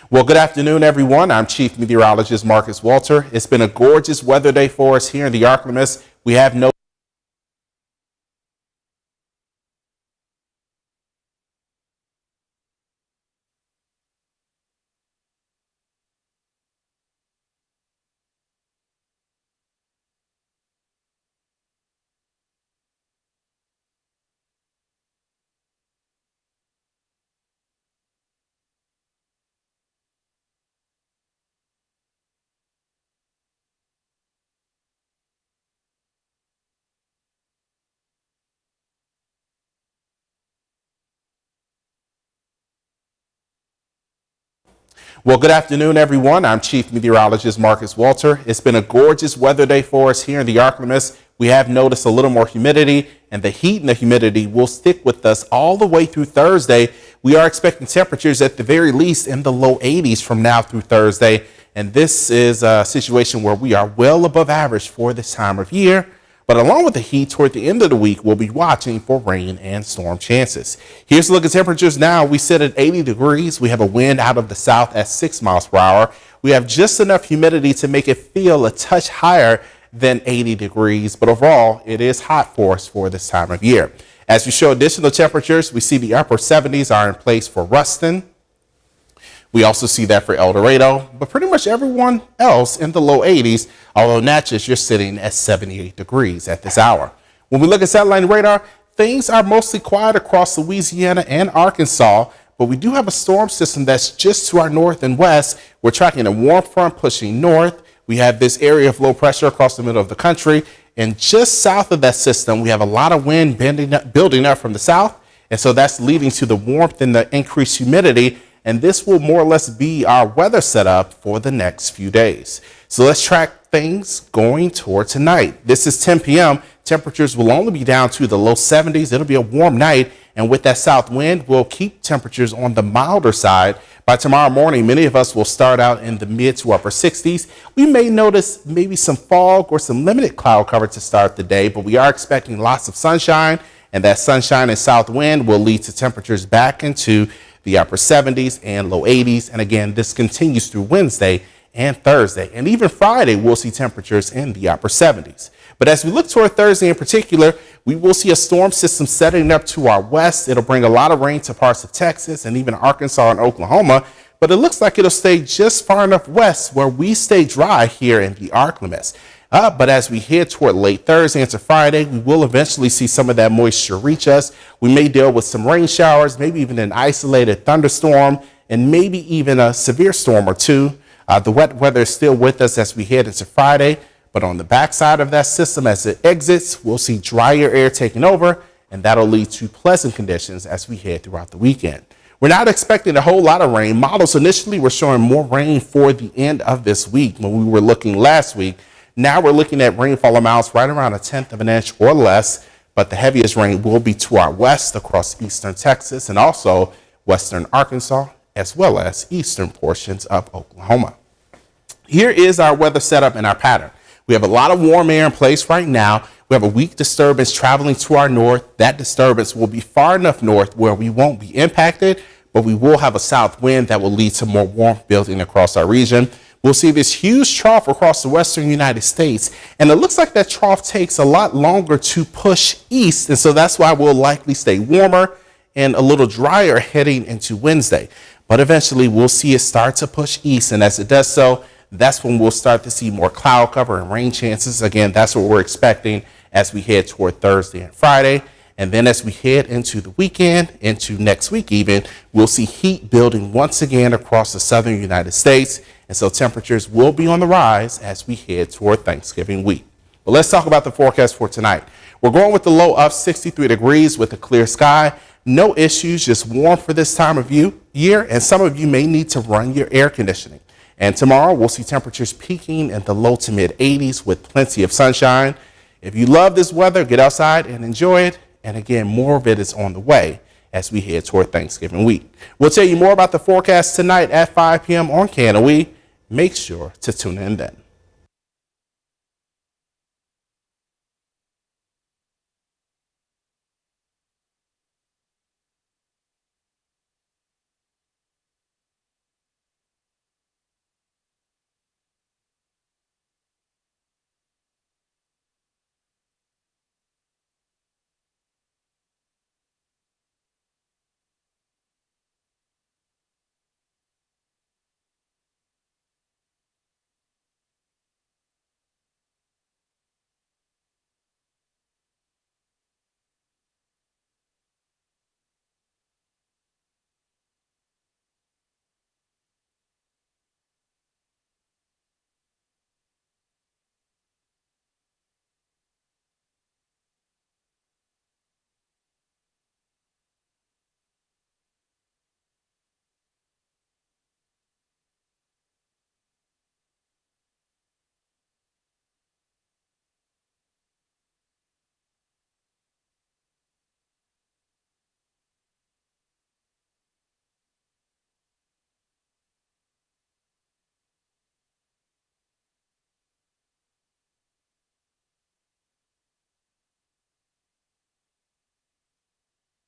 Well, good afternoon, everyone. I'm Chief Meteorologist Marcus Walter. It's been a gorgeous weather day for us here in the Arklamas. We have no Well, good afternoon, everyone. I'm Chief Meteorologist Marcus Walter. It's been a gorgeous weather day for us here in the Arklamas. We have noticed a little more humidity, and the heat and the humidity will stick with us all the way through Thursday. We are expecting temperatures at the very least in the low 80s from now through Thursday, and this is a situation where we are well above average for this time of year. But along with the heat, toward the end of the week, we'll be watching for rain and storm chances. Here's a look at temperatures now. We sit at 80 degrees. We have a wind out of the south at 6 miles per hour. We have just enough humidity to make it feel a touch higher than 80 degrees. But overall, it is hot for us for this time of year. As we show additional temperatures, we see the upper 70s are in place for Ruston. We also see that for El Dorado, but pretty much everyone else in the low 80s, although Natchez, you're sitting at 78 degrees at this hour. When we look at satellite radar, things are mostly quiet across Louisiana and Arkansas, but we do have a storm system that's just to our north and west. We're tracking a warm front pushing north. We have this area of low pressure across the middle of the country, and just south of that system, we have a lot of wind building up from the south, and so that's leading to the warmth and the increased humidity. And this will more or less be our weather setup for the next few days. So let's track things going toward tonight. This is 10 p.m. Temperatures will only be down to the low 70s. It'll be a warm night. And with that south wind, we'll keep temperatures on the milder side. By tomorrow morning, many of us will start out in the mid to upper 60s. We may notice maybe some fog or some limited cloud cover to start the day, but we are expecting lots of sunshine. And that sunshine and south wind will lead to temperatures back into the upper 70s and low 80s. And again, this continues through Wednesday and Thursday. And even Friday, we'll see temperatures in the upper 70s. But as we look toward Thursday in particular, we will see a storm system setting up to our west. It'll bring a lot of rain to parts of Texas and even Arkansas and Oklahoma. But it looks like it'll stay just far enough west where we stay dry here in the Arklamas. But as we head toward late Thursday into Friday, we will eventually see some of that moisture reach us. We may deal with some rain showers, maybe even an isolated thunderstorm, and maybe even a severe storm or two. The wet weather is still with us as we head into Friday, but on the backside of that system as it exits, we'll see drier air taking over, and that'll lead to pleasant conditions as we head throughout the weekend. We're not expecting a whole lot of rain. Models initially were showing more rain for the end of this week when we were looking last week. Now we're looking at rainfall amounts right around 1/10 of an inch or less, but the heaviest rain will be to our west across eastern Texas and also western Arkansas, as well as eastern portions of Oklahoma. Here is our weather setup and our pattern. We have a lot of warm air in place right now. We have a weak disturbance traveling to our north. That disturbance will be far enough north where we won't be impacted, but we will have a south wind that will lead to more warmth building across our region. We'll see this huge trough across the western United States, and it looks like that trough takes a lot longer to push east, and so that's why we'll likely stay warmer and a little drier heading into Wednesday. But eventually we'll see it start to push east, and as it does so, that's when we'll start to see more cloud cover and rain chances. Again, that's what we're expecting as we head toward Thursday and Friday. And then as we head into the weekend, into next week even, we'll see heat building once again across the southern United States. And so temperatures will be on the rise as we head toward Thanksgiving week. But let's talk about the forecast for tonight. We're going with the low of 63 degrees with a clear sky. No issues, just warm for this time of year. And some of you may need to run your air conditioning. And tomorrow we'll see temperatures peaking in the low to mid 80s with plenty of sunshine. If you love this weather, get outside and enjoy it. And again, more of it is on the way as we head toward Thanksgiving week. We'll tell you more about the forecast tonight at 5 p.m. on KNOE. Make sure to tune in then.